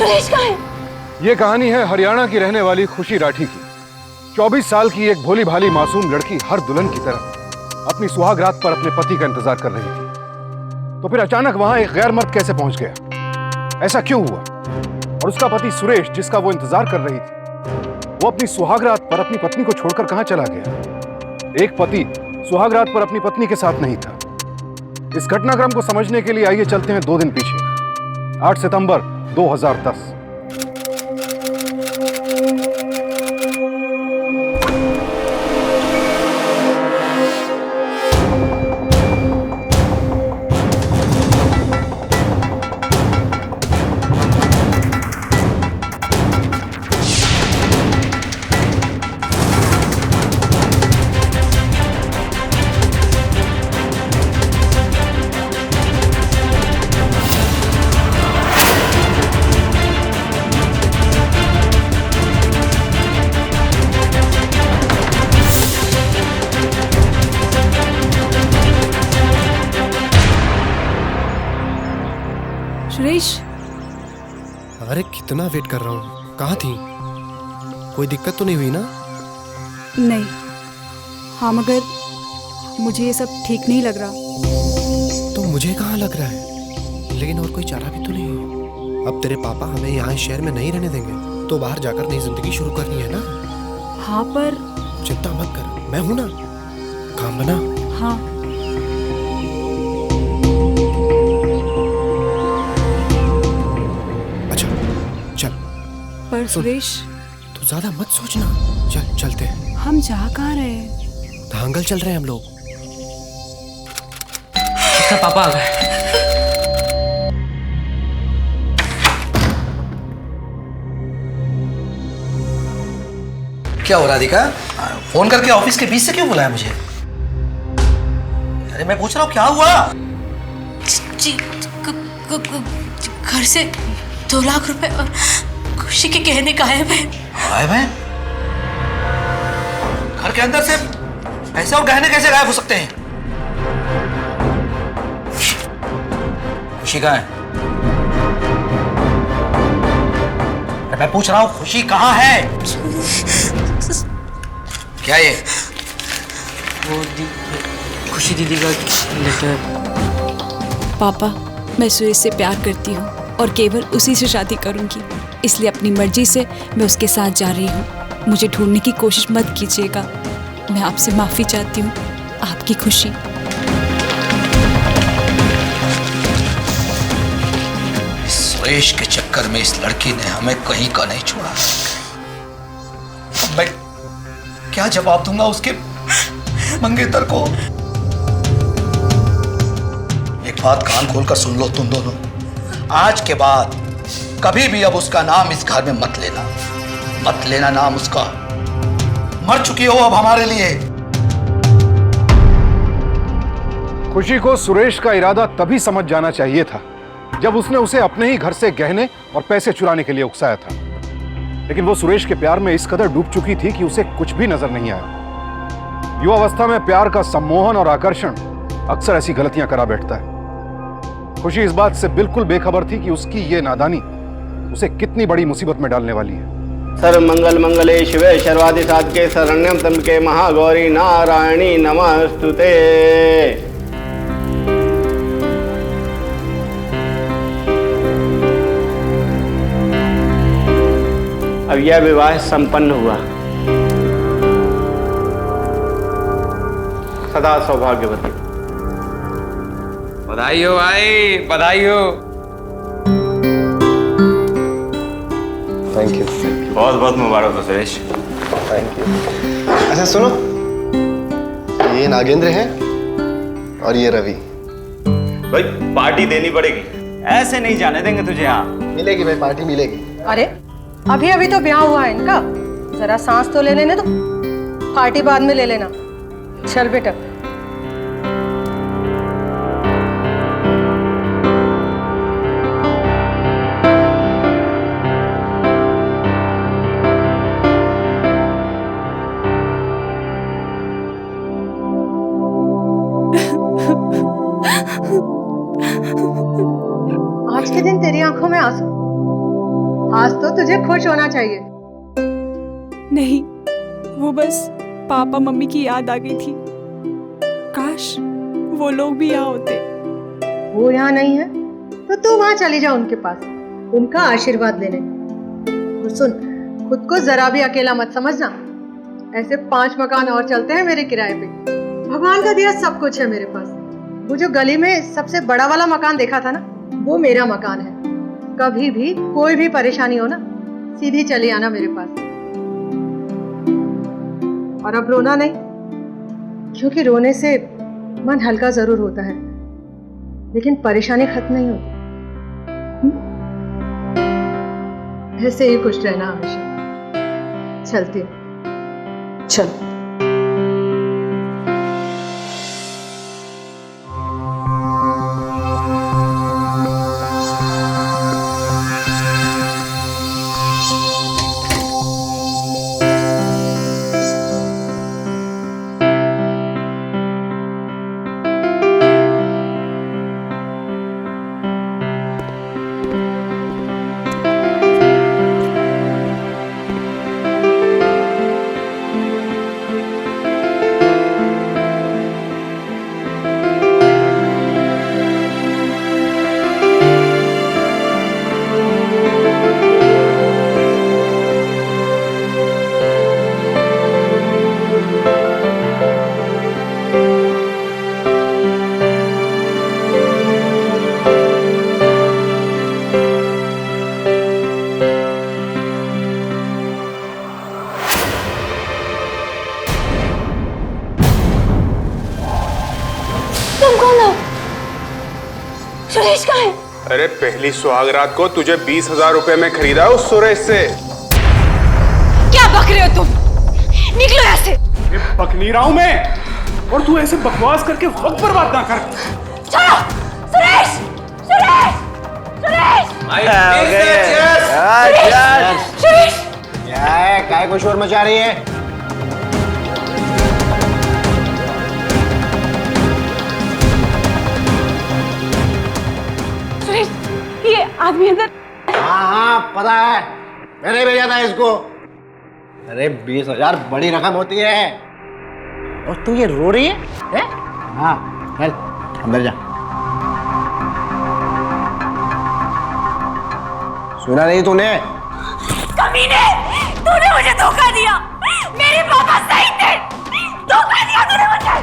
सुरेश कहाँ है? ये कहानी है हरियाणा की रहने वाली खुशी राठी की। 24 साल की एक भोली भाली मासूम लड़की हर दुल्हन की तरह अपनी सुहाग रात पर अपने पति का इंतजार कर रही थी। तो फिर अचानक वहां एक गैर मर्द कैसे पहुंच गया? ऐसा क्यों हुआ? और उसका पति सुरेश, जिसका वो इंतजार कर रही थी, वो अपनी सुहाग रात पर अपनी पत्नी को छोड़कर कहां चला गया? एक पति सुहाग रात पर अपनी पत्नी के साथ नहीं था। इस घटनाक्रम को समझने के लिए आइए चलते हैं 2 दिन पीछे, 8 सितंबर 2010। सुरेश, अरे कितना वेट कर रहा हूँ, कहाँ थी? कोई दिक्कत तो नहीं हुई ना? नहीं। हाँ, मगर मुझे ये सब ठीक नहीं लग रहा। तो मुझे कहाँ लग रहा है, लेकिन और कोई चारा भी तो नहीं है। अब तेरे पापा हमें यहाँ शहर में नहीं रहने देंगे, तो बाहर जाकर नई जिंदगी शुरू करनी है ना? हाँ, पर चिंता मत कर, मैं हूं ना, काम बना। हाँ, अच्छा चल। पर सुरेश, तू ज्यादा मत सोचना, चल चलते हैं। हम जा कहाँ रहे हैं? धांगल चल रहे हैं हम लोग। अच्छा, पापा आ गए। क्या हो राधिका? फोन करके ऑफिस के बीच से क्यों बुलाया मुझे? अरे मैं पूछ रहा हूँ क्या हुआ? जी, घर से 2 लाख रुपए और खुशी के गहने गायब हैं। गायब हैं? घर के अंदर से पैसे और गहने कैसे गायब हो सकते हैं? खुशी कहाँ है? मैं पूछ रहा हूँ खुशी कहाँ है? क्या ये? वो खुशी दीदी का लेटर। पापा, मैं सुरेश से प्यार करती हूँ और केवल उसी से शादी करूँगी, इसलिए अपनी मर्जी से मैं उसके साथ जा रही हूँ। मुझे ढूंढने की कोशिश मत कीजिएगा। मैं आपसे माफ़ी चाहती हूँ। आपकी खुशी। सुरेश के चक्कर में इस लड़की ने हमें कहीं का नहीं छोड़ा। मैं क्या जवाब दूंगा उसके मंगेतर को? एक बात कान खोलकर सुन लो तुम दोनों, आज के बाद कभी भी अब उसका नाम इस घर में मत लेना, मत लेना नाम उसका। मर चुकी हो अब हमारे लिए। खुशी को सुरेश का इरादा तभी समझ जाना चाहिए था जब उसने उसे अपने ही घर से गहने और पैसे चुराने के लिए उकसाया था। लेकिन वो सुरेश के प्यार में इस कदर डूब चुकी थी कि उसे कुछ भी नजर नहीं आया। युवावस्था में प्यार का सम्मोहन और आकर्षण अक्सर ऐसी गलतियां करा बैठता है। खुशी इस बात से बिल्कुल बेखबर थी कि उसकी ये नादानी उसे कितनी बड़ी मुसीबत में डालने वाली है। सर्व मंगल मंगले शिवे सर्वादि साधके शरण्यम त्र्यंबके महागौरी नारायणी नमस्तुते। अब यह विवाह संपन्न हुआ। सदा सौभाग्यवती। बधाई हो भाई, बधाई हो। Thank you. बहुत बहुत मुबारक हो सुरेश। Thank you. अच्छा सुनो, ये नागेंद्र है और ये रवि। भाई पार्टी देनी पड़ेगी, ऐसे नहीं जाने देंगे तुझे यहाँ। मिलेगी भाई, पार्टी मिलेगी। अरे अभी अभी तो ब्याह हुआ है इनका, जरा सांस तो ले लेने दो, पार्टी बाद में ले लेना। चल बेटा। आज के दिन तेरी आंखों में आंसू, आज तो तुझे खुश होना चाहिए। नहीं, वो बस पापा मम्मी की याद आ गई थी। काश वो लोग भी यहाँ होते। वो यहाँ नहीं है तो तू वहाँ चली जा उनके पास, उनका आशीर्वाद लेने। और सुन, खुद को जरा भी अकेला मत समझना। ऐसे 5 मकान और चलते हैं मेरे किराए पे। भगवान का दिया सब कुछ है मेरे पास। वो जो गली में सबसे बड़ा वाला मकान देखा था ना, वो मेरा मकान है। कभी भी कोई भी परेशानी हो ना, सीधी चली आना मेरे पास। और अब रोना नहीं, क्योंकि रोने से मन हल्का जरूर होता है, लेकिन परेशानी खत्म नहीं होती। ऐसे ही खुश रहना हमेशा। चलती हूँ। चल। सुरेश कहाँ है? अरे पहली सुहागरात को तुझे 20,000 रुपए में खरीदा उस सुरेश से। क्या बक रहे हो तुम? निकलो यहाँ से। बक नहीं रहा हूं मैं, और तू ऐसे बकवास करके वक्त बर्बाद ना कर। चलो सुरेश, सुरेश, सुरेश, सुरेश। क्या है? काय को शोर मचा रही है? ये आदमी अंदर। हाँ पता है, मैंने भेजा था इसको। अरे 20,000 बड़ी रकम होती है। और तू ये रो रही है? हाँ चल अंदर जा। सुना नहीं तूने? कमीने, तूने मुझे धोखा दिया। मेरे पापा सही थे। धोखा दिया तूने मुझे।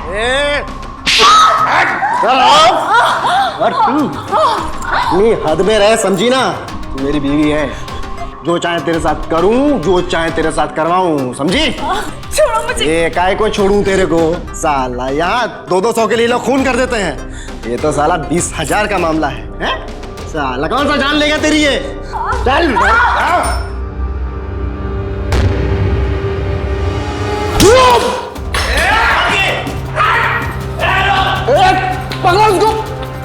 और तू अपनी हद में रहे, समझी ना? तू मेरी बीवी है। जो चाहे तेरे साथ करूं, जो चाहे तेरे साथ करवाऊं, समझी? छोड़ो मुझे। ये काय को छोड़ूं तेरे को? साला यहाँ 200-200 के लिए लोग खून कर देते हैं। ये तो साला 20,000 का मामला है? साला कौन सा जान लेगा तेरी ये? चल पकड़ो उसको,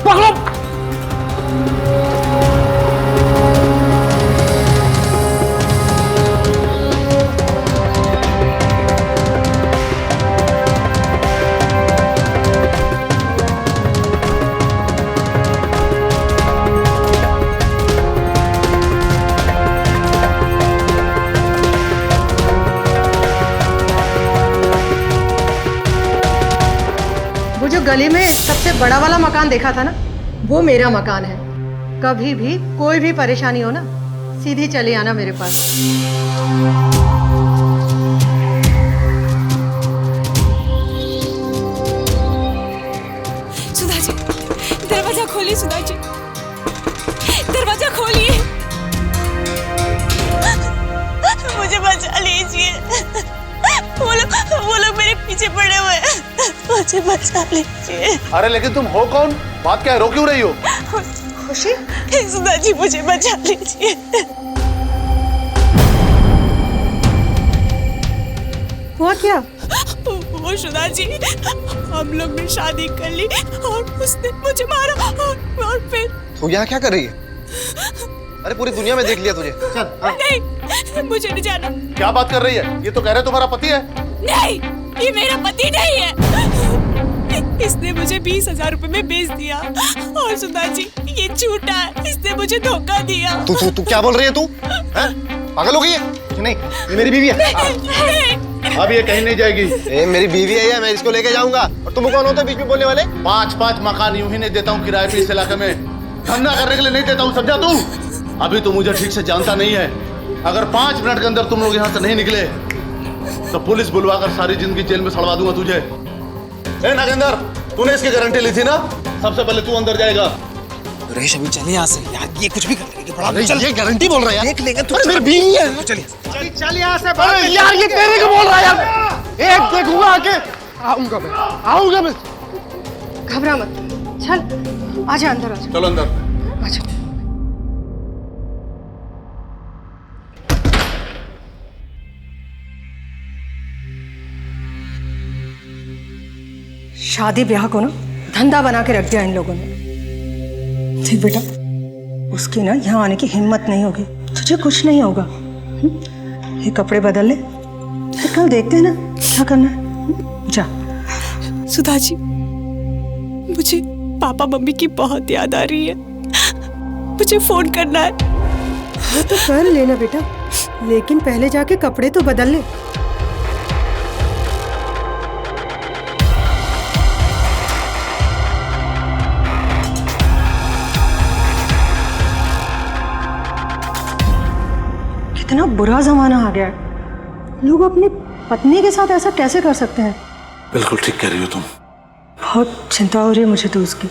पकड़ो। वो जो गली में सबसे बड़ा वाला मकान देखा था ना, वो मेरा मकान है। कभी भी कोई भी परेशानी हो ना, सीधी चली आना मेरे पास। सुधा जी, दरवाजा खोलिए। सुधा जी, दरवाजा खोलिए। मुझे बचा लीजिए। वो लोग मेरे पीछे पड़े हुए हैं। मुझे बचा लीजिए। अरे लेकिन तुम हो कौन? बात क्या है? रो क्यों रही हो? खुशी, सुधा जी मुझे बचा लीजिए। हुआ क्या? वो सुधा जी, हम लोग ने शादी कर ली और उसने मुझे मारा और फिर। तू यहाँ क्या कर रही है? अरे पूरी दुनिया में देख लिया तुझे। चल नहीं, मुझे नहीं जाना। क्या बात कर रही है? ये तो कह रहे तुम्हारा पति है। नहीं, ये मेरा पति नहीं है। इसने मुझे 20,000 रुपए में बेच दिया। और सुधा जी ये झूठा है, इसने मुझे धोखा दिया। तू क्या बोल रही है तू? पागल हो गई है कि नहीं? ये मेरी बीवी है। अब ये कहीं नहीं जाएगी। ए, मेरी बीवी है, मैं इसको लेके जाऊंगा। और तुम कौन होते बीच में बोलने वाले? 5-5 मकान यूं ही नहीं देता हूँ किराए पे इस इलाके में, धंधा करने के लिए नहीं देता हूँ, समझा तू? अभी तो मुझे ठीक से जानता नहीं है। अगर 5 मिनट के अंदर तुम लोग यहाँ से नहीं निकले तो पुलिस बुलवाकर सारी जिंदगी जेल में सड़वा दूंगा तुझे। ए नागेंद्र, तूने इसकी गारंटी ली थी ना? सबसे पहले तू अंदर जाएगा। रेश अभी चले यहाँ से यार, ये कुछ भी कर लेंगे। अरे ये गारंटी बोल रहा है यार। देख लेंगे तू। मेरी बीवी है। चलिए चल यहाँ से। अरे यार ये तेरे को बोल रहा है यार। एक देखूंगा आके। आऊंगा मैं। घबरा मत, चल आजा अंदर आजा। चलो अंदर। आजा। शादी ब्याह को ना धंधा बना के रख दिया इन लोगों ने। ठीक बेटा, उसकी ना यहाँ आने की हिम्मत नहीं होगी, तुझे कुछ नहीं होगा। ये कपड़े बदल ले, फिर कल देखते हैं ना क्या करना है। जा। सुधा जी मुझे पापा मम्मी की बहुत याद आ रही है, मुझे फोन करना है। हाँ तो कर लेना बेटा, लेकिन पहले जाके कपड़े तो बदल ले। कितना बुरा जमाना आ गया है, लोग अपनी पत्नी के साथ ऐसा कैसे कर सकते हैं? बिल्कुल ठीक कह रही हो तुम। बहुत चिंता हो रही है मुझे तो उसकी।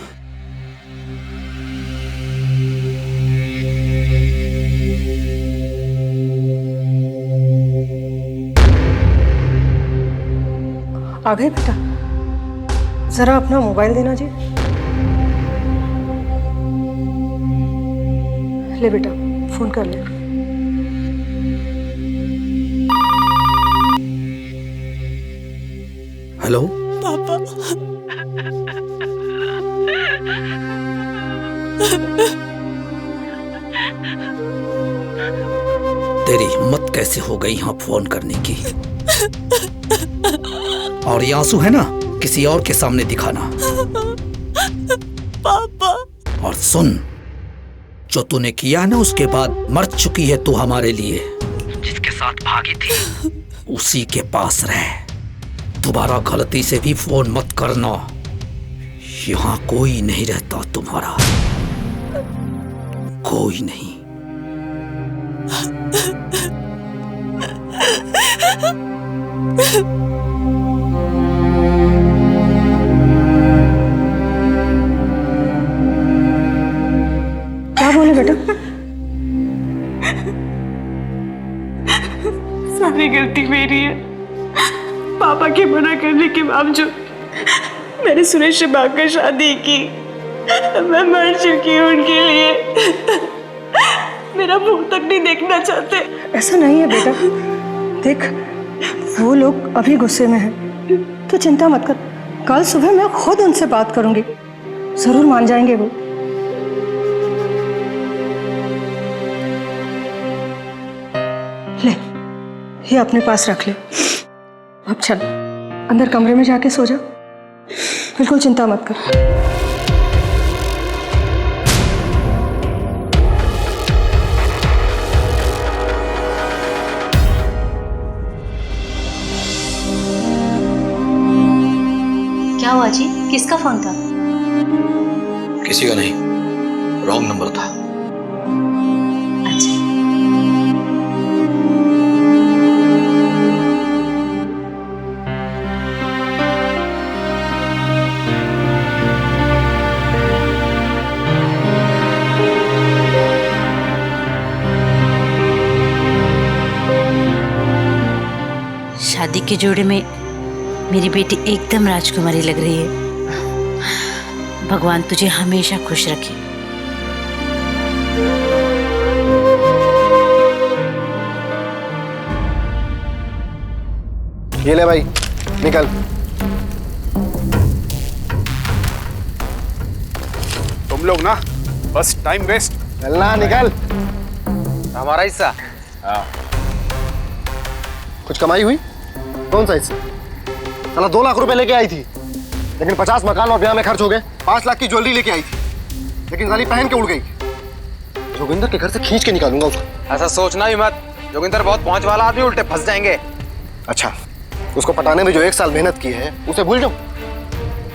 आ गए बेटा, जरा अपना मोबाइल देना जी। ले बेटा फोन कर ले। हेलो पापा तेरी हिम्मत कैसे हो गई यहाँ फोन करने की? और ये आंसू है ना, किसी और के सामने दिखाना। पापा। और सुन, जो तूने किया ना उसके बाद मर चुकी है तू हमारे लिए। जिसके साथ भागी थी उसी के पास रह। दोबारा गलती से भी फोन मत करना, यहाँ कोई नहीं रहता तुम्हारा, कोई नहीं। क्या बोले बेटा? सारी गलती मेरी है। पापा के मना करने के बावजूद मैंने सुरेश से भागकर शादी की। मैं मर चुकी हूँ उनके लिए। मेरा मुंह तक नहीं देखना चाहते। ऐसा नहीं है बेटा, देख वो लोग अभी गुस्से में हैं, तो चिंता मत कर। कल सुबह मैं खुद उनसे बात करूंगी, जरूर मान जाएंगे वो। ले ये अपने पास रख ले। अब चल अंदर कमरे में जाके सो जा, बिल्कुल चिंता मत कर। क्या हुआ जी, किसका फोन था? किसी का नहीं, रॉन्ग नंबर था। अच्छा। शादी के जोड़े में मेरी बेटी एकदम राजकुमारी लग रही है। भगवान तुझे हमेशा खुश रखे। ये ले भाई, निकल। तुम लोग ना बस टाइम वेस्ट। चलना, निकल। हमारा हिस्सा। कुछ कमाई हुई? कौन सा हिस्सा? चला 2 लाख रुपए लेके आई थी, लेकिन 50 मकान और ब्याह में खर्च हो गए। 5 लाख की ज्वेलरी लेके आई थी, लेकिन साली पहन के उड़ गई। जोगिंदर के घर से खींच के निकालूंगा उसको। ऐसा सोचना ही मत, जोगिंदर बहुत पहुंच वाला आदमी, उल्टे फंस जाएंगे। अच्छा, उसको पटाने में जो 1 साल मेहनत की है उसे भूल जाऊं?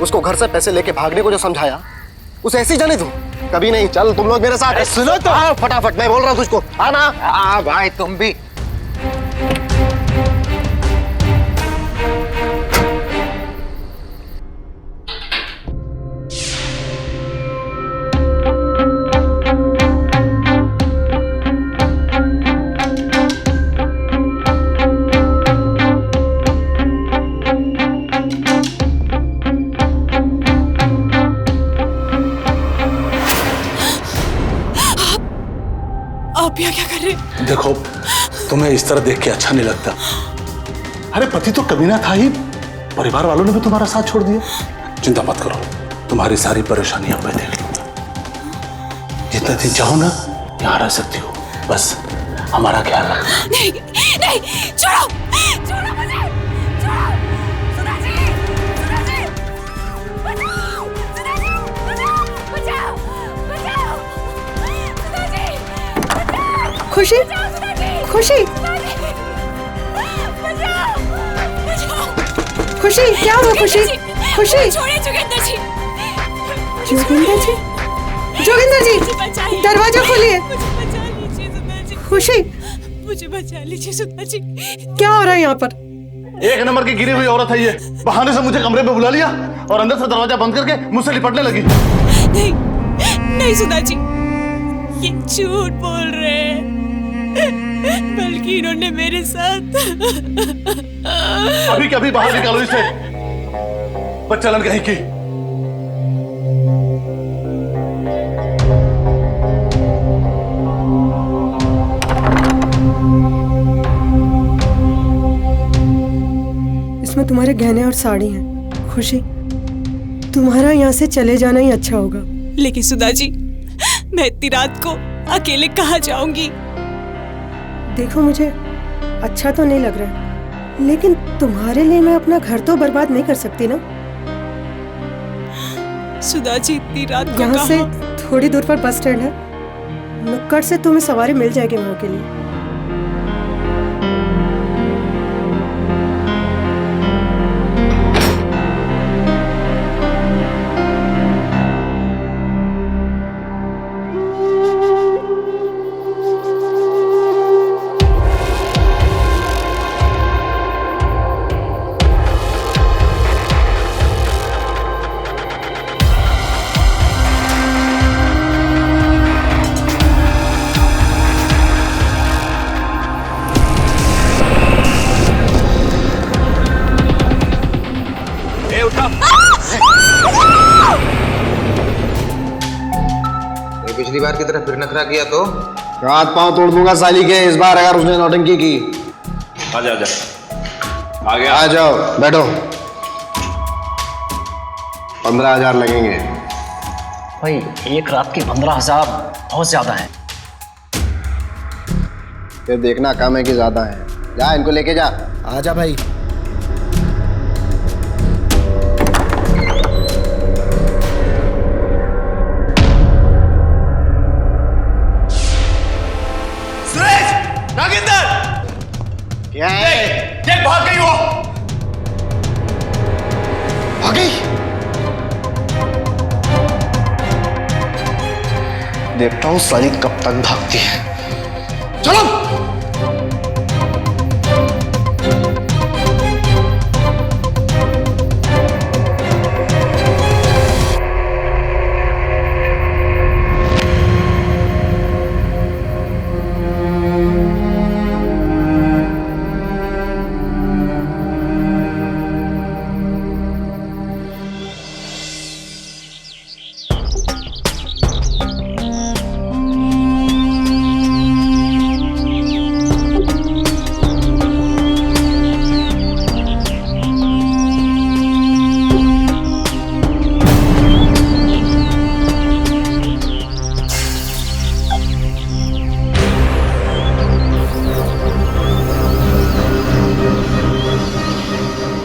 उसको घर से पैसे लेके भागने को जो समझाया उसे ऐसे ही जाने दूं? कभी नहीं। चल तुम लोग मेरे साथ। सुनो तो। हाँ, फटाफट, मैं बोल रहा हूँ तुझको, आना। हाँ भाई तुम भी। आप यहाँ क्या कर रहे हैं? देखो, तुम्हें इस तरह देख के अच्छा नहीं लगता। अरे पति तो कमीना था ही, परिवार वालों ने भी तुम्हारा साथ छोड़ दिया। चिंता मत करो, तुम्हारी सारी परेशानियां मैं देख लूंगा। जितने दिन चाहो ना यहाँ रह सकती हो, बस हमारा ख्याल रखना। नहीं नहीं, छोड़ो छोड़ो मुझे, छोड़ो। सुधा जी, सुधा जी, बचाओ, सुधा जी, बचाओ, बचाओ, बचाओ, सुधा जी, बचाओ। खुशी, सुधा जी, खुशी, बचाओ, बचाओ। खुशी, क्या हुआ खुशी? खुशी, छोड़िए जोगिंदर जी। जोगिंदर जी, जोगिंदर जी, दरवाजा खोलिए। मुझे बचा लीजिए सुधा जी। खुशी, मुझे बचा लीजिए सुधा जी। क्या हो रहा है यहाँ पर? 1 नंबर की गिरी हुई औरत है ये। बहाने से मुझे कमरे में बुला लिया और अंदर से दरवाजा बंद करके मुझसे लिपटने लगी। नहीं नहीं सुधा जी, ये झूठ बोल रहे हैं, बल्कि इन्होंने मेरे साथ। अभी कभी बाहर निकालो इसे, बच्चलन कहीं की। इसमें तुम्हारे गहने और साड़ी हैं। खुशी, तुम्हारा यहाँ से चले जाना ही अच्छा होगा। लेकिन सुधा जी, मैं इतनी रात को अकेले कहाँ जाऊंगी? देखो, मुझे अच्छा तो नहीं लग रहा है, लेकिन तुम्हारे लिए मैं अपना घर तो बर्बाद नहीं कर सकती ना। सुधा जी, इतनी रात को यहाँ से कहाँ? थोड़ी दूर पर बस स्टैंड है, नुक्कड़ से तुम्हें सवारी मिल जाएगी वहाँ के लिए। पिछली बार की तरह फिर नखरा किया तो हाथ पांव तोड़ दूंगा साली के। इस बार अगर उसने नौटंकी की। आजा आजा, आ गया। आ जाओ, बैठो। 15,000 लगेंगे। भाई, एक रात के 15,000 बहुत ज्यादा है। फिर देखना कम है कि ज्यादा है। जा, इनको लेके जा। आजा भाई। क्या है? ये भाग गई वो। भाग गई? देखता हूँ साली कब तक भागती है। चलो।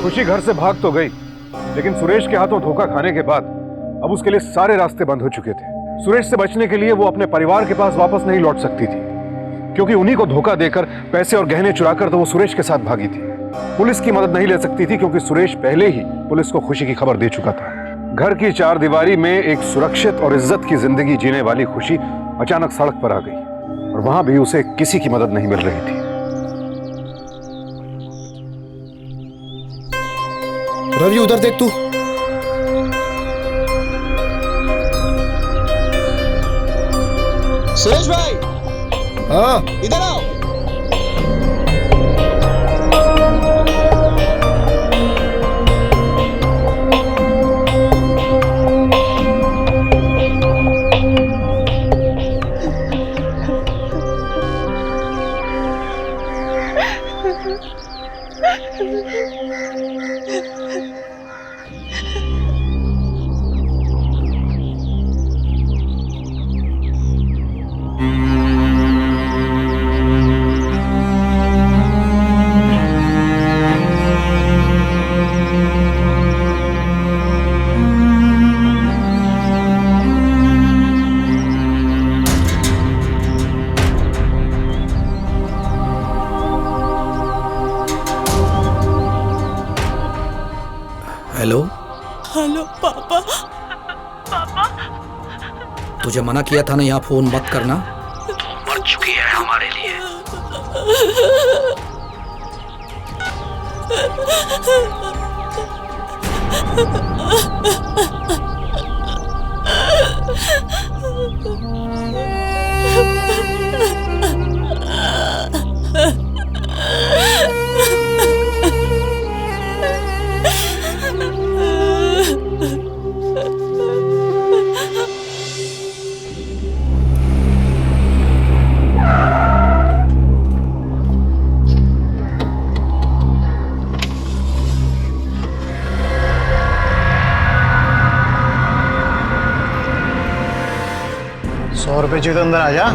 खुशी घर से भाग तो गई, लेकिन सुरेश के हाथों धोखा खाने के बाद अब उसके लिए सारे रास्ते बंद हो चुके थे। सुरेश से बचने के लिए वो अपने परिवार के पास वापस नहीं लौट सकती थी, क्योंकि उन्हीं को धोखा देकर पैसे और गहने चुराकर तो वो सुरेश के साथ भागी थी। पुलिस की मदद नहीं ले सकती थी, क्योंकि सुरेश पहले ही पुलिस को खुशी की खबर दे चुका था। घर की चारदीवारी में एक सुरक्षित और इज्जत की जिंदगी जीने वाली खुशी अचानक सड़क पर आ गई, और वहां भी उसे किसी की मदद नहीं मिल रही थी। रवि, उधर देख तू। सुरेश भाई, हाँ, इधर आओ। हेलो हेलो पापा। पापा, तुझे मना किया था ना यहाँ फोन मत करना। मर चुकी है हमारे लिए। ₹100 चाहिए तो अंदर आ जा।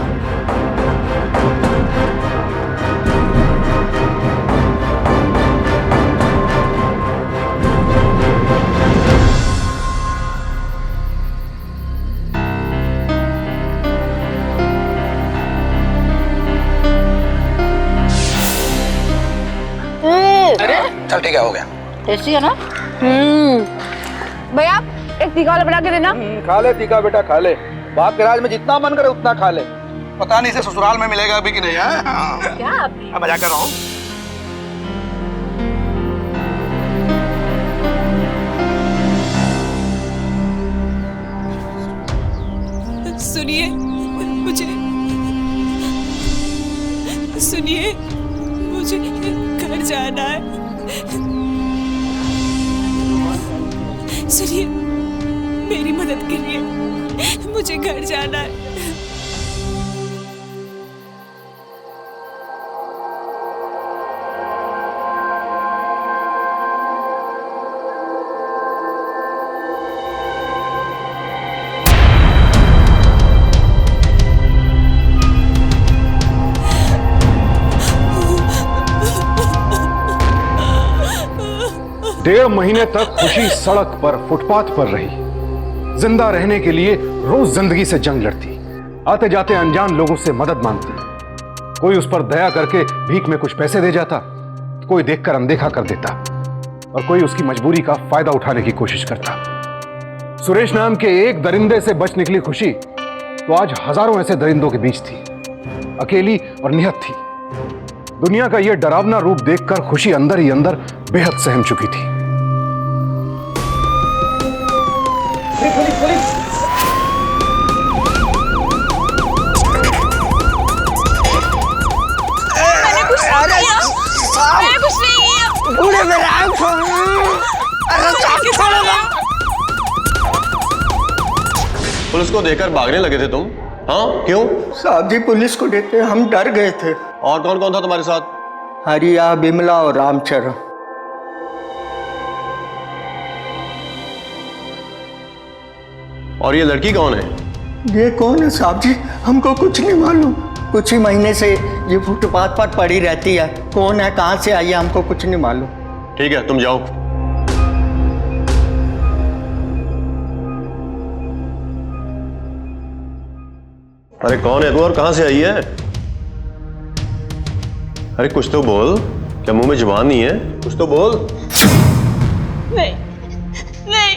चल ठीक है, हो गया। टेस्टी है ना? भैया एक तीखा वाला बना के देना। खा ले तीखा बेटा, खा ले। बाप के राज में जितना मन करे उतना खा ले। पता नहीं से ससुराल में मिलेगा अभी कि नहीं है। क्या अब मजा कर रहा हूँ। सुनिए, मुझे घर जाना है। सुनिए, मेरी मदद करिए, मुझे घर जाना है। डेढ़ महीने तक खुशी सड़क पर, फुटपाथ पर रही। जिंदा रहने के लिए रोज जिंदगी से जंग लड़ती, आते जाते अनजान लोगों से मदद मांगती। कोई उस पर दया करके भीख में कुछ पैसे दे जाता, कोई देखकर अनदेखा कर देता, और कोई उसकी मजबूरी का फायदा उठाने की कोशिश करता। सुरेश नाम के एक दरिंदे से बच निकली खुशी तो आज हजारों ऐसे दरिंदों के बीच थी, अकेली और निहत्थ थी। दुनिया का यह डरावना रूप देखकर खुशी अंदर ही अंदर बेहद सहम चुकी थी। पुलिस को देखकर भागने लगे थे तुम? हाँ, क्यों? साहब जी, पुलिस को देखते हम डर गए थे। और कौन कौन था तुम्हारे साथ? हरिया, बिमला और रामचरण। और ये लड़की कौन है? ये कौन है साहब जी, हमको कुछ नहीं मालूम। कुछ ही महीने से ये फुटपाथ पर पड़ी रहती है। कौन है, कहाँ से आई है, हमको कुछ नहीं मालूम। ठीक है, तुम जाओ। अरे कौन है तू और कहां से आई है? अरे कुछ तो बोल, क्या मुंह में जुबान नहीं है? कुछ तो बोल। नहीं नहीं,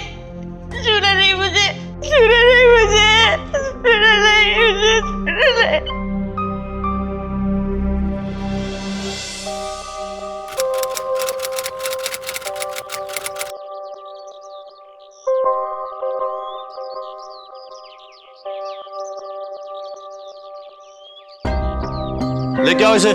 छूना नहीं मुझे, छूना नहीं मुझे, छूना नहीं मुझे, छूना नहीं। लेके आओ इसे।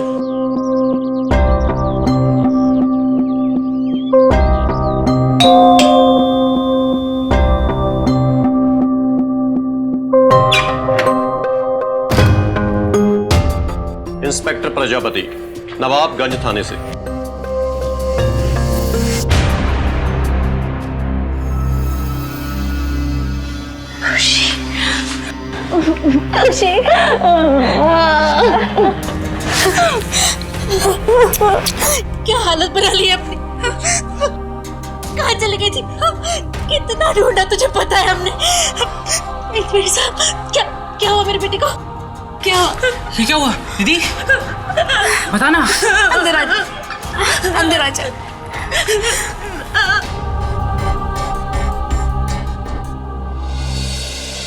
इंस्पेक्टर प्रजापति, नवाबगंज थाने से। खुशी, क्या हालत बना ली है अपनी? कहाँ चली गई थी? कितना ढूंढा तुझे पता है हमने। एक मिनट साहब, क्या हुआ मेरे बेटे को? क्या ये क्या हुआ दीदी? बताना। अंदर आ जा, अंदर आ जा।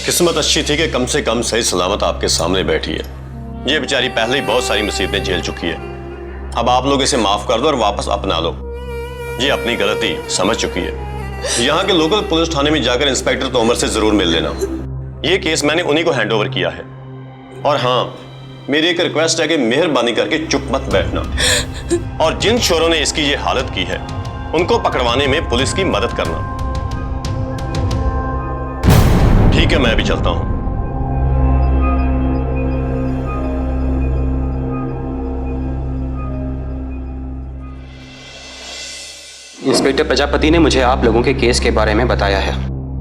किस्मत अच्छी थी कि कम से कम सही सलामत आपके सामने बैठी है। ये बेचारी पहले ही बहुत सारी मुसीबतें झेल चुकी है। अब आप लोग इसे माफ कर दो और वापस अपना लो। ये अपनी गलती समझ चुकी है। यहाँ के लोकल पुलिस थाने में जाकर इंस्पेक्टर तोमर से जरूर मिल लेना। ये केस मैंने उन्हीं को हैंडओवर किया है। और हाँ, मेरी एक रिक्वेस्ट है कि मेहरबानी करके चुप मत बैठना और जिन चोरों ने इसकी ये हालत की है उनको पकड़वाने में पुलिस की मदद करना। ठीक है, मैं भी चलता हूं। इंस्पेक्टर प्रजापति ने मुझे आप लोगों के केस के बारे में बताया है,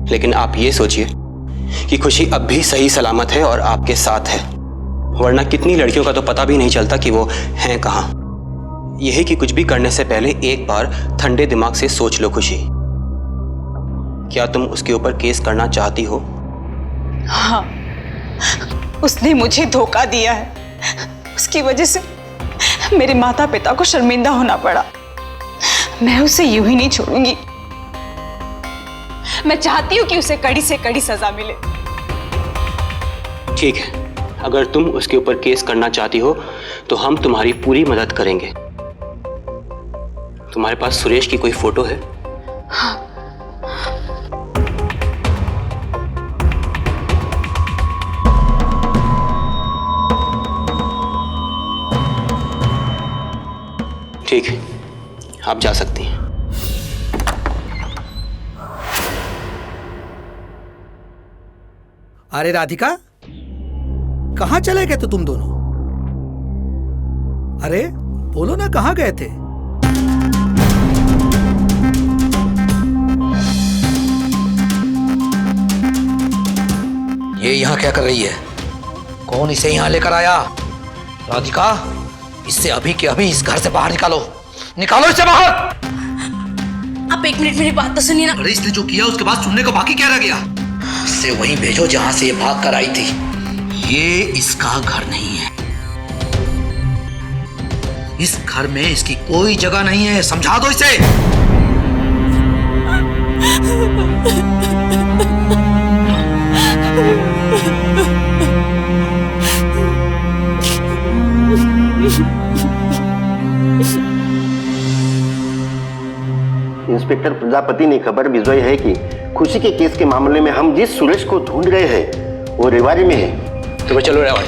लेकिन आप ये सोचिए कि खुशी अब भी सही सलामत है और आपके साथ है, वरना कितनी लड़कियों का तो पता भी नहीं चलता कि वो हैं कहाँ। यही कि कुछ भी करने से पहले एक बार ठंडे दिमाग से सोच लो। खुशी, क्या तुम उसके ऊपर केस करना चाहती हो? हाँ, उसने मुझे धोखा दिया है। उसकी वजह से मेरे माता पिता को शर्मिंदा होना पड़ा। मैं उसे यूं ही नहीं छोड़ूंगी। मैं चाहती हूँ कि उसे कड़ी से कड़ी सजा मिले। ठीक है, अगर तुम उसके ऊपर केस करना चाहती हो तो हम तुम्हारी पूरी मदद करेंगे। तुम्हारे पास सुरेश की कोई फोटो है? हाँ। ठीक है, आप जा सकती हैं। अरे राधिका, कहां चले गए थे तुम दोनों? अरे बोलो ना, कहां गए थे? ये यहाँ क्या कर रही है? कौन इसे यहाँ लेकर आया? राधिका, इससे अभी के अभी इस घर से बाहर निकालो, निकालो इसे बाहर। आप एक मिनट मेरी बात तो सुनिए ना। अरे इसने जो किया उसके बाद सुनने को बाकी क्या रह गया? इसे वहीं भेजो जहां से ये भाग कर आई थी। ये इसका घर नहीं है। इस घर में इसकी कोई जगह नहीं है, समझा दो इसे। इंस्पेक्टर प्रजापति ने खबर भिजवाई है कि खुशी के केस के मामले में हम जिस सुरेश को ढूंढ रहे हैं वो रेवाड़ी में है। तो चलो रेवाड़ी।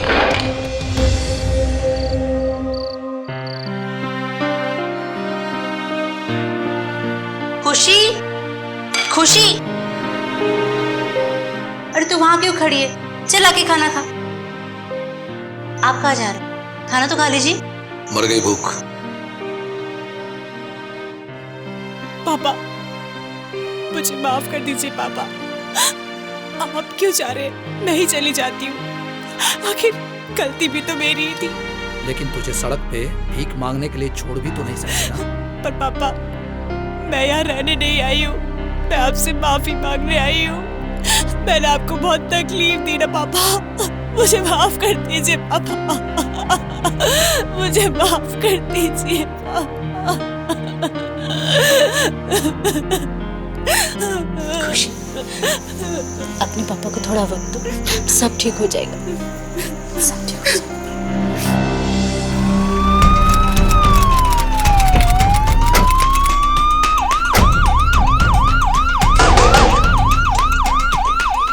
खुशी, खुशी, अरे तू वहां क्यों खड़ी है? चल आके खाना खा। आप कहाँ जा रहे हो? खाना तो खा लीजिए। मर गई भूख। पापा, मुझे माफ कर दीजिए पापा। आप क्यों जा रहे हैं? मैं ही चली जाती हूँ। आखिर गलती भी तो मेरी ही थी। लेकिन तुझे सड़क पे भीख मांगने के लिए छोड़ भी तो नहीं सकता। पर पापा, मैं यहाँ रहने नहीं आई हूँ, मैं आपसे माफी मांगने आई हूँ। मैंने आपको बहुत तकलीफ दी ना पापा, मुझे माफ कर दीजिए पापा, मुझे माफ कर दीजिए पापा। खुशी, अपने पापा को थोड़ा वक्त दो, सब ठीक हो जाएगा, सब ठीक हो जाएगा।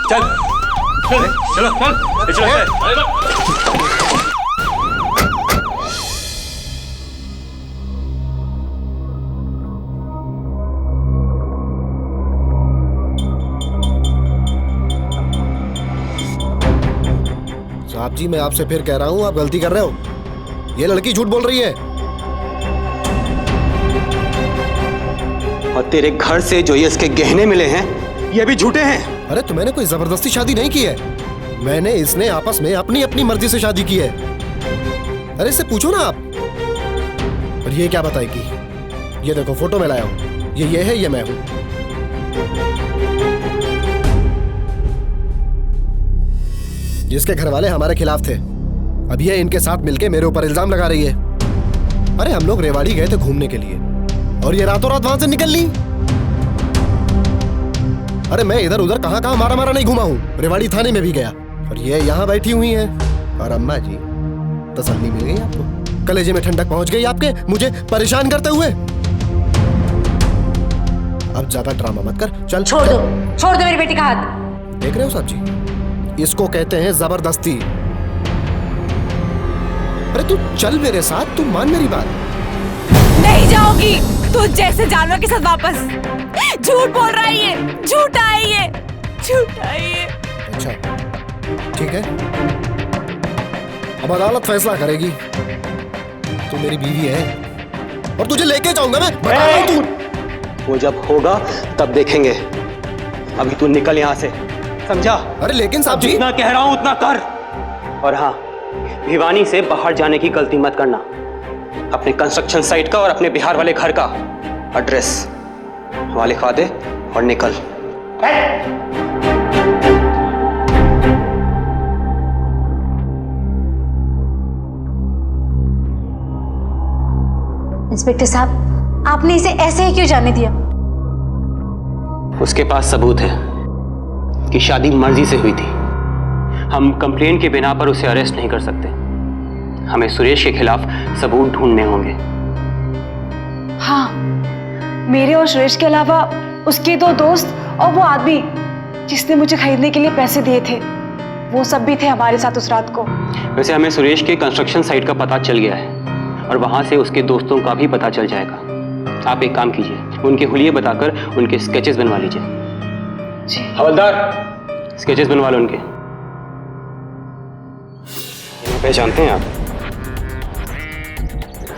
चल चल चलो चल चलो। साहब जी, मैं आपसे फिर कह रहा हूं, आप गलती कर रहे हो। ये लड़की झूठ बोल रही है। और तेरे घर से जो ये इसके गहने मिले हैं, ये भी झूठे हैं। अरे तो मैंने कोई जबरदस्ती शादी नहीं की है, मैंने इसने आपस में अपनी अपनी मर्जी से शादी की है। अरे इससे पूछो ना आप। और ये क्या बताएगी? ये देखो फोटो में लाया हूं, ये है, ये मैं हूं। जिसके घर वाले हमारे खिलाफ थे, अब ये इनके साथ मिलके मेरे ऊपर इल्जाम लगा रही है। अरे हम लोग रेवाड़ी गए थे घूमने के लिए और ये रातों रात वहां से निकल ली। अरे मैं इधर उधर कहां मारा नहीं घुमा हूँ, रेवाड़ी थाने में भी गया। और ये यहाँ बैठी हुई हैं। और अम्मा जी, तसल्ली मिल गई आपको? कलेजे में ठंडक पहुंच गई आपके, मुझे परेशान करते हुए? अब ज्यादा ड्रामा मत कर, चल छोड़ दो मेरी बेटी का हाथ। देख रहे हो साहब जी, इसको कहते हैं जबरदस्ती। अरे तू चल मेरे साथ, तू मान मेरी बात। नहीं जाओगी तू जैसे जानवर के साथ वापस। झूठ बोल रहा है ये, झूठा है ये, झूठा है ये। अच्छा ठीक है, अब अदालत फैसला करेगी। तू मेरी बीवी है और तुझे लेके जाऊंगा मैं, बता रहा हूं तू। वो जब होगा तब देखेंगे, अभी तू निकल यहाँ से, समझा? अरे लेकिन साहब जी, जितना कह रहा हूं उतना कर। और हाँ, भिवानी से बाहर जाने की गलती मत करना। अपने कंस्ट्रक्शन साइट का और अपने बिहार वाले घर का एड्रेस वहां लिखवा दे और निकल। इंस्पेक्टर साहब, आपने इसे ऐसे ही क्यों जाने दिया? उसके पास सबूत है कि शादी मर्जी से हुई थी। हम कंप्लेंट के बिना पर उसे अरेस्ट नहीं कर सकते। हमें सुरेश के खिलाफ सबूत ढूंढने होंगे। हाँ, मेरे और सुरेश के अलावा उसके दो दोस्त और वो आदमी जिसने मुझे खरीदने के लिए पैसे दिए थे, वो सब भी थे हमारे साथ उस रात को। वैसे हमें सुरेश के कंस्ट्रक्शन साइट का पता चल गया है और वहां से उसके दोस्तों का भी पता चल जाएगा। आप एक काम कीजिए, उनके हुलिये बताकर उनके स्केचेस बनवा लीजिए। हवलदार, स्केचेस बनवा लो उनके। इन्हें पहचानते हैं आप?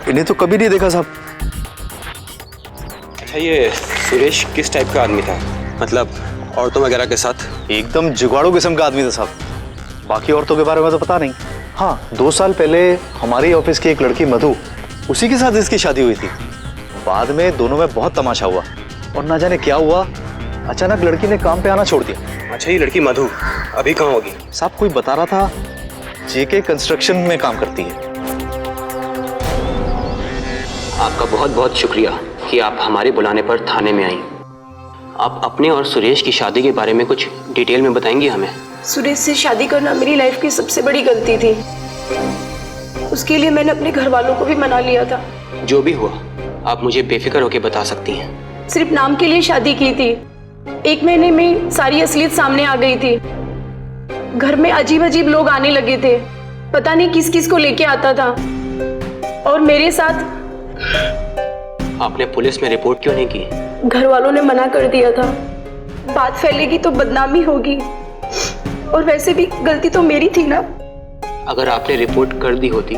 इन्हें तो कभी नहीं देखा साहब। अच्छा, ये सुरेश किस टाइप का आदमी था? मतलब औरतों वगैरह के साथ? एकदम जुगाड़ू किस्म का आदमी था साहब। बाकी औरतों के बारे में तो पता नहीं। हाँ, 2 साल पहले हमारी ऑफिस की एक लड़की मधु, उसी के साथ इसकी शादी हुई थी। बाद में दोनों में बहुत तमाशा हुआ और ना जाने क्या हुआ, अचानक लड़की ने काम पे आना छोड़ दिया। अच्छा, ये लड़की मधु अभी कहाँ होगी? साहब कोई बता रहा था जेके कंस्ट्रक्शन में काम करती है। आपका बहुत बहुत शुक्रिया कि आप हमारे बुलाने पर थाने में आई। आप अपने और सुरेश की शादी के बारे में कुछ डिटेल में बताएंगी हमें? सुरेश से शादी करना मेरी लाइफ की सबसे बड़ी गलती थी। उसके लिए मैंने अपने घर वालों को भी मना लिया था। जो भी हुआ, आप मुझे बेफिक्र होकर बता सकती हैं। सिर्फ नाम के लिए शादी की थी। 1 महीने में सारी असलियत सामने आ गई थी। घर में अजीब अजीब लोग आने लगे थे, पता नहीं किस किस को लेके आता था। और मेरे साथ आपने पुलिस में रिपोर्ट क्यों नहीं की? घर वालों ने मना कर दिया था, बात फैलेगी तो बदनामी होगी, और वैसे भी गलती तो मेरी थी ना। अगर आपने रिपोर्ट कर दी होती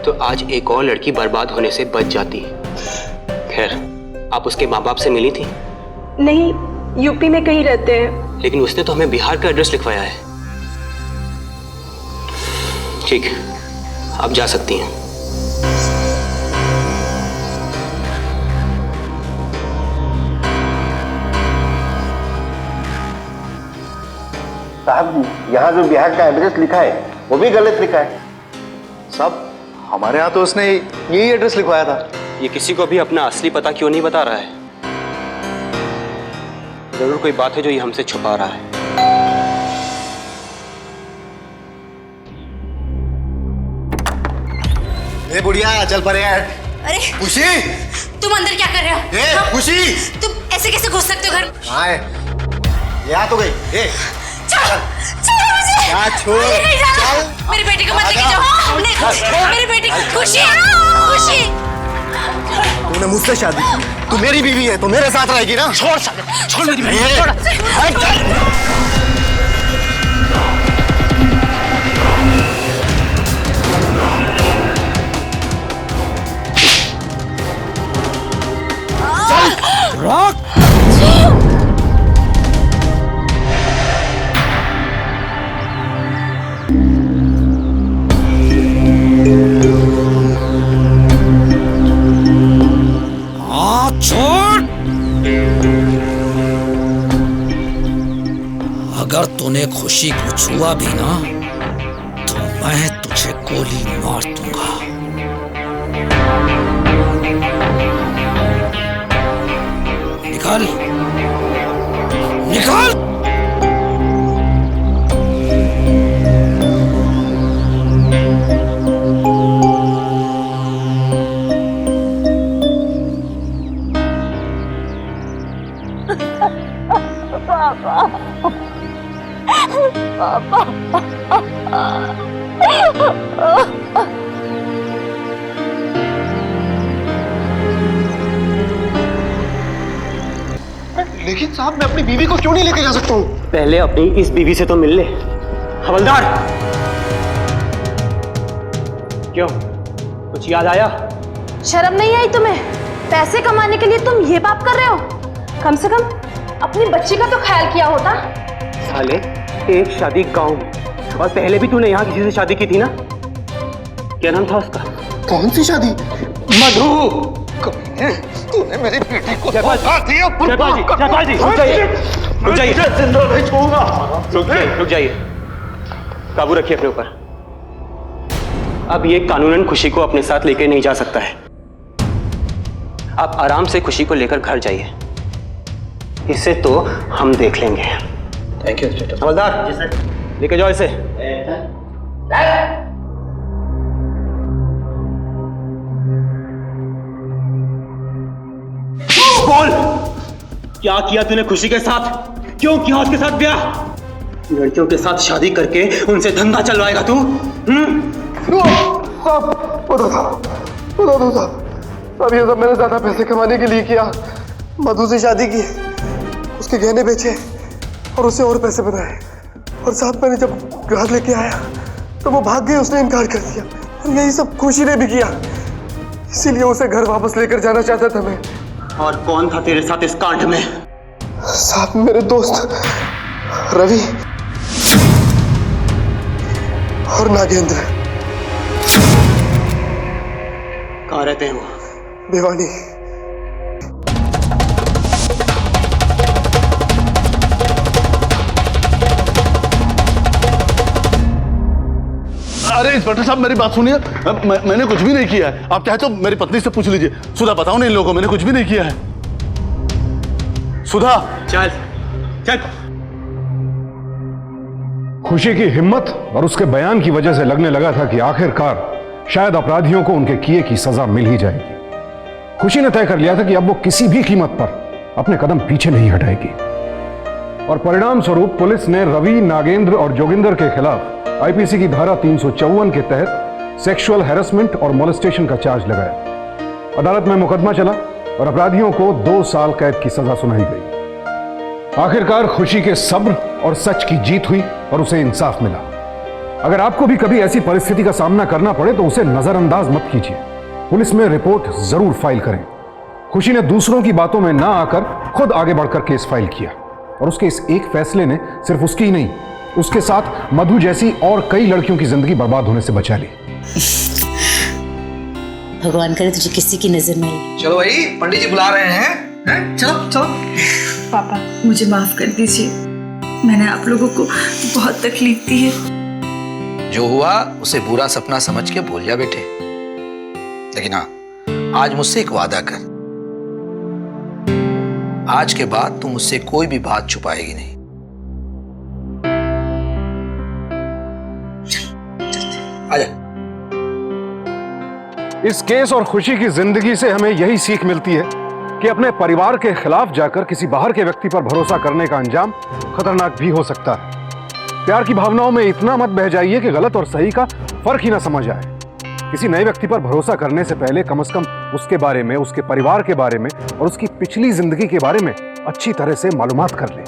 तो आज एक और लड़की बर्बाद होने से बच जाती। खैर, आप उसके माँ बाप से मिली थी? नहीं, यूपी में कहीं रहते हैं। लेकिन उसने तो हमें बिहार का एड्रेस लिखवाया है। ठीक है, आप जा सकती हैं। साहब यहाँ जो ब्याह का एड्रेस लिखा है वो भी गलत लिखा है। साहब हमारे यहाँ तो उसने यही एड्रेस लिखवाया था। ये किसी को भी अपना असली पता क्यों नहीं बता रहा है? जरूर कोई बात है जो ये हमसे छुपा रहा है। ए बुढ़िया चल परे यार। अरे खुशी, तुम अंदर क्या कर रहे हो? ए खुशी, तुम ऐसे कैसे घुस सकते हो घर? हाय ये आ तो गई। ए चल मुझे। क्या छोड़, चल मेरी बेटी को मत लेके जाओ। मेरी बेटी खुशी, खुशी। तूने मुझसे शादी की, तू मेरी बीवी है, तू मेरे साथ रहेगी ना। छोड़ साले, छोड़ मेरी बेटी, छोड़। रॉक छोड़। अगर तूने खुशी को छुआ भी ना तो मैं तुझे गोली मार दूंगा। निकाल निकाल। लेकिन साहब मैं अपनी बीवी को क्यों नहीं लेके जा सकता हूँ? पहले अपनी इस बीवी से तो मिल ले। हवलदार, क्यों कुछ याद आया? शर्म नहीं आई तुम्हें? पैसे कमाने के लिए तुम ये पाप कर रहे हो? कम से कम अपनी बच्ची का तो ख्याल किया होता। साले, एक शादी गांव में, और पहले भी तूने यहाँ किसी से शादी की थी ना? क्या नाम था उसका? कौन सी शादी? मधु। तूने मेरी बेटी को जयपाल जी, रुक जाइए, जिंदा नहीं छोड़ूंगा। रुक जाइए, काबू रखिए अपने ऊपर। अब ये कानूनन खुशी को अपने साथ लेकर नहीं जा सकता है। आप आराम से खुशी को लेकर घर जाइए, इसे तो हम देख लेंगे। थैंक यू हवलदार, लेके जाओ इसे। बोल, क्या किया तूने खुशी के साथ? क्यों किया उसके साथ ब्याह? लड़कियों के साथ शादी करके उनसे धंधा चलवाएगा तू? अब ये सब मैंने ज्यादा पैसे कमाने के लिए किया। मधु से शादी की, उसके गहने बेचे और उसे और पैसे बनाए। और साथ मैंने जब घर लेके आया तो वो भाग गई, उसने इनकार कर दिया। और यही सब खुशी ने भी किया, इसीलिए उसे घर वापस लेकर जाना चाहता था मैं। और कौन था तेरे साथ इस कांड में? साथ मेरे दोस्त रवि और नागेंद्र। कहाँ रहते हैं वो? भिवानी। अरे इंस्पेक्टर साहब मेरी बात सुनिए, मैंने कुछ भी नहीं किया है। आप चाहे तो मेरी पत्नी से पूछ लीजिए। सुधा, बताओ ना इन लोगों को, मैंने कुछ भी नहीं किया है। सुधा, चल चल। खुशी की हिम्मत और उसके बयान की वजह से लगने लगा था कि आखिरकार शायद अपराधियों को उनके किए की सजा मिल ही जाएगी। खुशी ने तय कर लिया था कि अब वो किसी भी कीमत पर अपने कदम पीछे नहीं हटाएगी। और परिणाम स्वरूप पुलिस ने रवि, नागेंद्र और जोगिंदर के खिलाफ आईपीसी की धारा 354 के तहत सेक्सुअल हैरेसमेंट और मोलेस्टेशन का चार्ज लगाया। अदालत में मुकदमा चला और अपराधियों को 2 साल कैद की सजा सुनाई गई। आखिरकार खुशी के सब्र और सच की जीत हुई और उसे इंसाफ मिला। अगर आपको भी कभी ऐसी परिस्थिति का सामना करना पड़े तो उसे नजरअंदाज मत कीजिए, पुलिस में रिपोर्ट जरूर फाइल करें। खुशी ने दूसरों की बातों में ना आकर खुद आगे बढ़कर केस फाइल किया और उसके इस एक फैसले ने सिर्फ उसकी ही नहीं, उसके साथ मधु जैसी और कई लड़कियों की जिंदगी बर्बाद होने से बचा ली। भगवान करे तुझे किसी की नजर न लगे। चलो भाई, पंडित जी बुला रहे हैं, हैं? चलो चलो। पापा मुझे माफ कर दीजिए, मैंने आप लोगों को बहुत तकलीफ दी है। जो हुआ उसे बुरा सपना समझ के भूल जा बेटे। लेकिन हाँ, आज मुझसे एक वादा कर, आज के बाद तू मुझसे कोई भी बात छुपाएगी नहीं। आजा। इस केस और खुशी की जिंदगी से हमें यही सीख मिलती है कि अपने परिवार के खिलाफ जाकर किसी बाहर के व्यक्ति पर भरोसा करने का अंजाम खतरनाक भी हो सकता है। प्यार की भावनाओं में इतना मत बह जाइए कि गलत और सही का फर्क ही ना समझ आए। किसी नए व्यक्ति पर भरोसा करने से पहले कम से कम उसके बारे में, उसके परिवार के बारे में और उसकी पिछली जिंदगी के बारे में अच्छी तरह से मालूमात कर ले।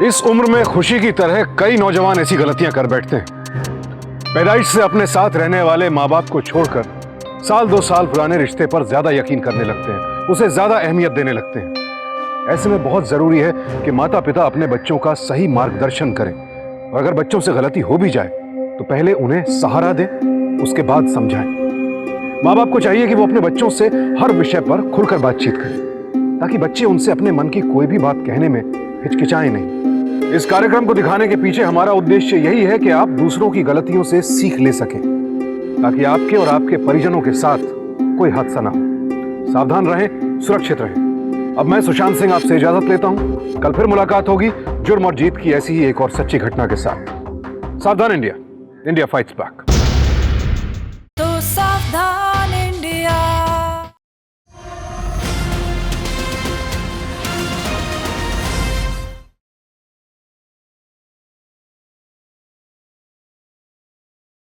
इस उम्र में खुशी की तरह कई नौजवान ऐसी गलतियां कर बैठते हैं। पैदाइश से अपने साथ रहने वाले माँ बाप को छोड़कर साल 2 साल पुराने रिश्ते पर ज्यादा यकीन करने लगते हैं, उसे ज्यादा अहमियत देने लगते हैं। ऐसे में बहुत जरूरी है कि माता पिता अपने बच्चों का सही मार्गदर्शन करें और अगर बच्चों से गलती हो भी जाए तो पहले उन्हें सहारा दें, उसके बाद समझाएं। माँ बाप को चाहिए कि वो अपने बच्चों से हर विषय पर खुलकर बातचीत करें ताकि बच्चे उनसे अपने मन की कोई भी बात कहने में हिचकिचाएं नहीं। इस कार्यक्रम को दिखाने के पीछे हमारा उद्देश्य यही है कि आप दूसरों की गलतियों से सीख ले सकें ताकि आपके और आपके परिजनों के साथ कोई हादसा ना हो। सावधान रहें, सुरक्षित रहें। अब मैं सुशांत सिंह आपसे इजाजत लेता हूं। कल फिर मुलाकात होगी जुर्म और जीत की ऐसी ही एक और सच्ची घटना के साथ। सावधान इंडिया, इंडिया फाइट्स बैक।